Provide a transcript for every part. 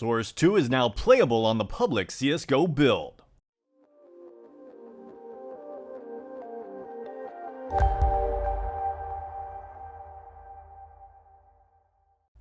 Source 2 is now playable on the public CSGO build.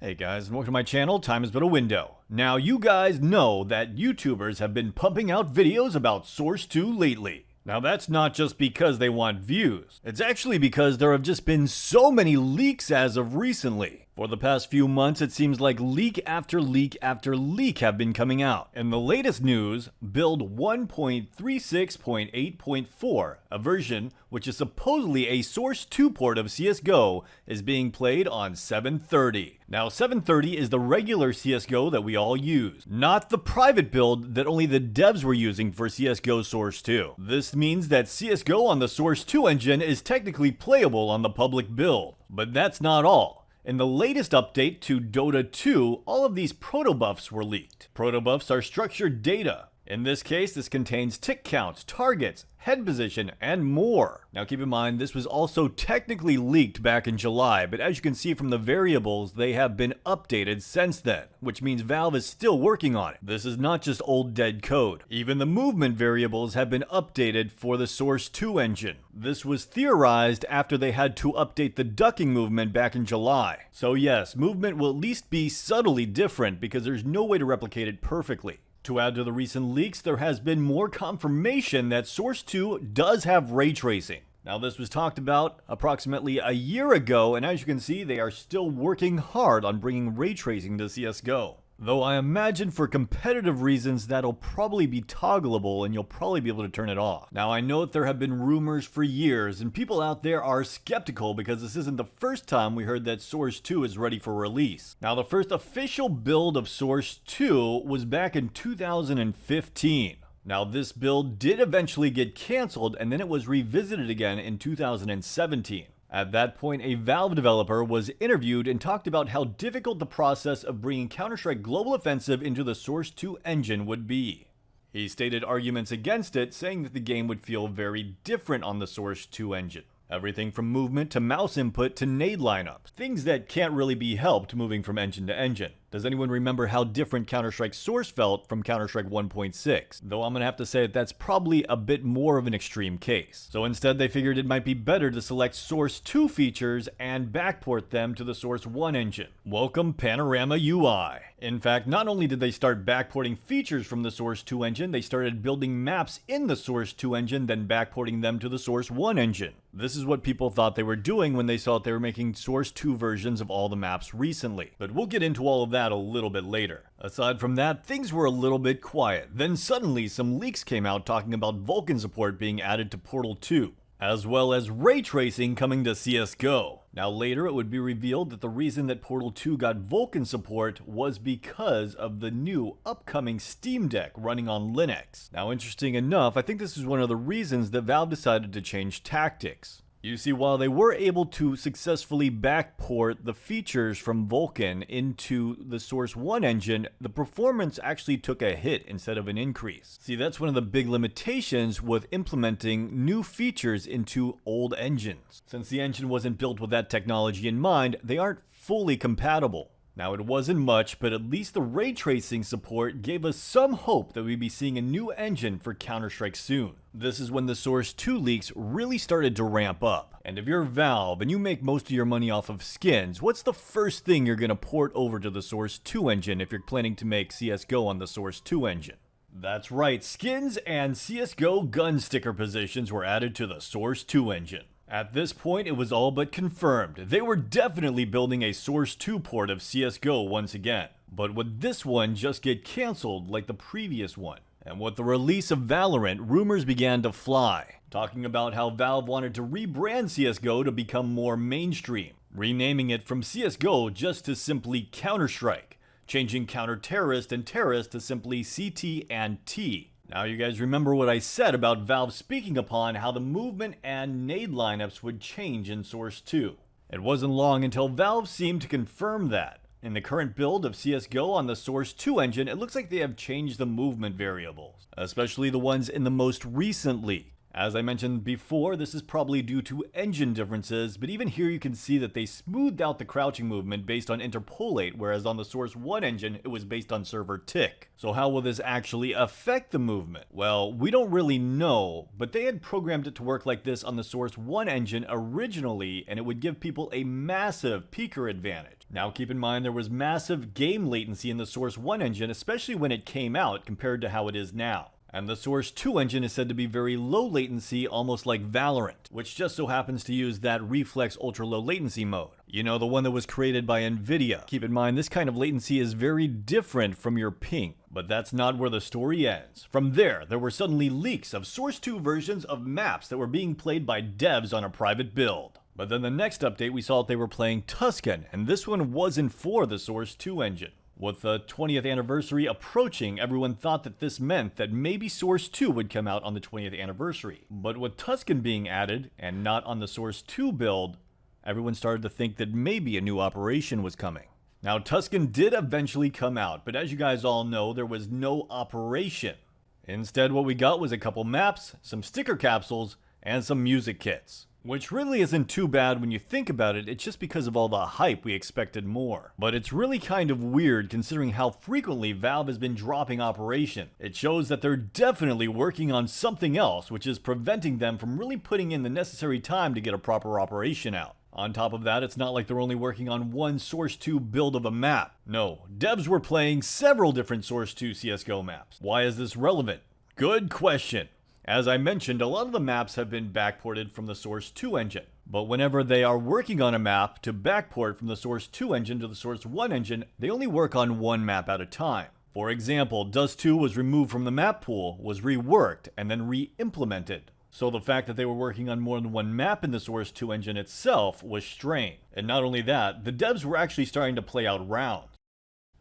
Hey guys, and welcome to my channel. Time has been a window. Now you guys know that YouTubers have been pumping out videos about Source 2 lately. Now that's not just because they want views. It's actually because there have just been so many leaks as of recently. For the past few months, it seems like leak after leak after leak have been coming out. In the latest news, build 1.36.8.4, a version which is supposedly a Source 2 port of CSGO, is being played on 730. Now 730 is the regular CSGO that we all use, not the private build that only the devs were using for CSGO Source 2. This means that CSGO on the Source 2 engine is technically playable on the public build. But that's not all. In the latest update to Dota 2, all of these proto-buffs were leaked. Proto-buffs are structured data. In this case, this contains tick counts, targets, head position, and more. Now keep in mind, this was also technically leaked back in July, but as you can see from the variables, they have been updated since then, which means Valve is still working on it. This is not just old dead code. Even the movement variables have been updated for the Source 2 engine. This was theorized after they had to update the ducking movement back in July. So yes, movement will at least be subtly different because there's no way to replicate it perfectly. To add to the recent leaks, there has been more confirmation that Source 2 does have ray tracing. Now this was talked about approximately a year ago, and as you can see, they are still working hard on bringing ray tracing to CSGO. Though I imagine for competitive reasons that'll probably be toggleable and you'll probably be able to turn it off. Now I know that there have been rumors for years and people out there are skeptical because this isn't the first time we heard that Source 2 is ready for release. Now the first official build of Source 2 was back in 2015. Now this build did eventually get cancelled and then it was revisited again in 2017. At that point, a Valve developer was interviewed and talked about how difficult the process of bringing Counter-Strike Global Offensive into the Source 2 engine would be. He stated arguments against it, saying that the game would feel very different on the Source 2 engine. Everything from movement to mouse input to nade lineups. Things that can't really be helped moving from engine to engine. Does anyone remember how different Counter-Strike Source felt from Counter-Strike 1.6? Though I'm gonna have to say that that's probably a bit more of an extreme case. So instead they figured it might be better to select Source 2 features and backport them to the Source 1 engine. Welcome Panorama UI. In fact, not only did they start backporting features from the Source 2 engine, they started building maps in the Source 2 engine, then backporting them to the Source 1 engine. This is what people thought they were doing when they saw that they were making Source 2 versions of all the maps recently. But we'll get into all of that a little bit later. Aside from that, things were a little bit quiet. Then suddenly some leaks came out talking about Vulkan support being added to Portal 2, as well as ray tracing coming to CSGO. Now later it would be revealed that the reason that Portal 2 got Vulkan support was because of the new upcoming Steam Deck running on Linux. Now interesting enough, I think this is one of the reasons that Valve decided to change tactics. You see, while they were able to successfully backport the features from Vulkan into the Source 1 engine, the performance actually took a hit instead of an increase. See, that's one of the big limitations with implementing new features into old engines. Since the engine wasn't built with that technology in mind, they aren't fully compatible. Now it wasn't much, but at least the ray tracing support gave us some hope that we'd be seeing a new engine for Counter-Strike soon. This is when the Source 2 leaks really started to ramp up. And if you're Valve and you make most of your money off of skins, what's the first thing you're gonna port over to the Source 2 engine if you're planning to make CSGO on the Source 2 engine? That's right, skins and CSGO gun sticker positions were added to the Source 2 engine. At this point, it was all but confirmed. They were definitely building a Source 2 port of CSGO once again. But would this one just get cancelled like the previous one? And with the release of Valorant, rumors began to fly, talking about how Valve wanted to rebrand CSGO to become more mainstream, renaming it from CSGO just to simply Counter-Strike, changing Counter-Terrorist and Terrorist to simply CT and T. Now you guys remember what I said about Valve speaking upon how the movement and nade lineups would change in Source 2. It wasn't long until Valve seemed to confirm that. In the current build of CSGO on the Source 2 engine, it looks like they have changed the movement variables, especially the ones in the most recent leak. As I mentioned before, this is probably due to engine differences, but even here you can see that they smoothed out the crouching movement based on interpolate, whereas on the Source 1 engine, it was based on server tick. So how will this actually affect the movement? Well, we don't really know, but they had programmed it to work like this on the Source 1 engine originally, and it would give people a massive peaker advantage. Now keep in mind there was massive game latency in the Source 1 engine, especially when it came out compared to how it is now. And the Source 2 engine is said to be very low latency, almost like Valorant, which just so happens to use that reflex ultra low latency mode. You know, the one that was created by Nvidia. Keep in mind, this kind of latency is very different from your ping. But that's not where the story ends. From there were suddenly leaks of Source 2 versions of maps that were being played by devs on a private build. But then the next update we saw that they were playing Tuscan, and this one wasn't for the Source 2 engine. With the 20th anniversary approaching, everyone thought that this meant that maybe Source 2 would come out on the 20th anniversary. But with Tuscan being added, and not on the Source 2 build, everyone started to think that maybe a new operation was coming. Now, Tuscan did eventually come out, but as you guys all know, there was no operation. Instead, what we got was a couple maps, some sticker capsules, and some music kits. Which really isn't too bad when you think about it, it's just because of all the hype we expected more. But it's really kind of weird considering how frequently Valve has been dropping Operation. It shows that they're definitely working on something else, which is preventing them from really putting in the necessary time to get a proper operation out. On top of that, it's not like they're only working on one Source 2 build of a map. No, devs were playing several different Source 2 CSGO maps. Why is this relevant? Good question. As I mentioned, a lot of the maps have been backported from the Source 2 engine. But whenever they are working on a map to backport from the Source 2 engine to the Source 1 engine, they only work on one map at a time. For example, Dust 2 was removed from the map pool, was reworked, and then re-implemented. So the fact that they were working on more than one map in the Source 2 engine itself was strange. And not only that, the devs were actually starting to play out rounds.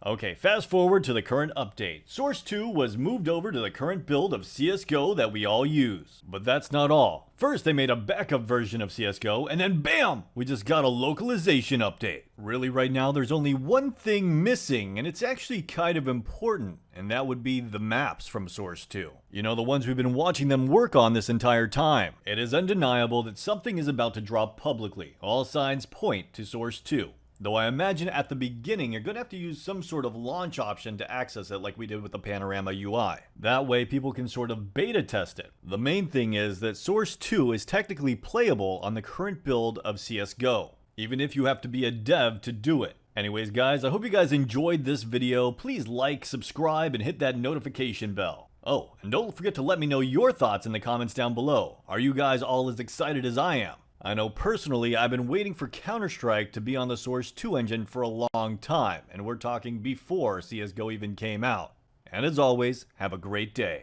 Okay, fast forward to the current update. Source 2 was moved over to the current build of CSGO that we all use. But that's not all. First, they made a backup version of CSGO, and then BAM! We just got a localization update. Really, right now, there's only one thing missing, and it's actually kind of important, and that would be the maps from Source 2. You know, the ones we've been watching them work on this entire time. It is undeniable that something is about to drop publicly. All signs point to Source 2. Though I imagine at the beginning you're going to have to use some sort of launch option to access it like we did with the Panorama UI. That way people can sort of beta test it. The main thing is that Source 2 is technically playable on the current build of CSGO, even if you have to be a dev to do it. Anyways guys, I hope you guys enjoyed this video. Please like, subscribe, and hit that notification bell. Oh, and don't forget to let me know your thoughts in the comments down below. Are you guys all as excited as I am? I know personally I've been waiting for Counter-Strike to be on the Source 2 engine for a long time, and we're talking before CSGO even came out. And as always, have a great day.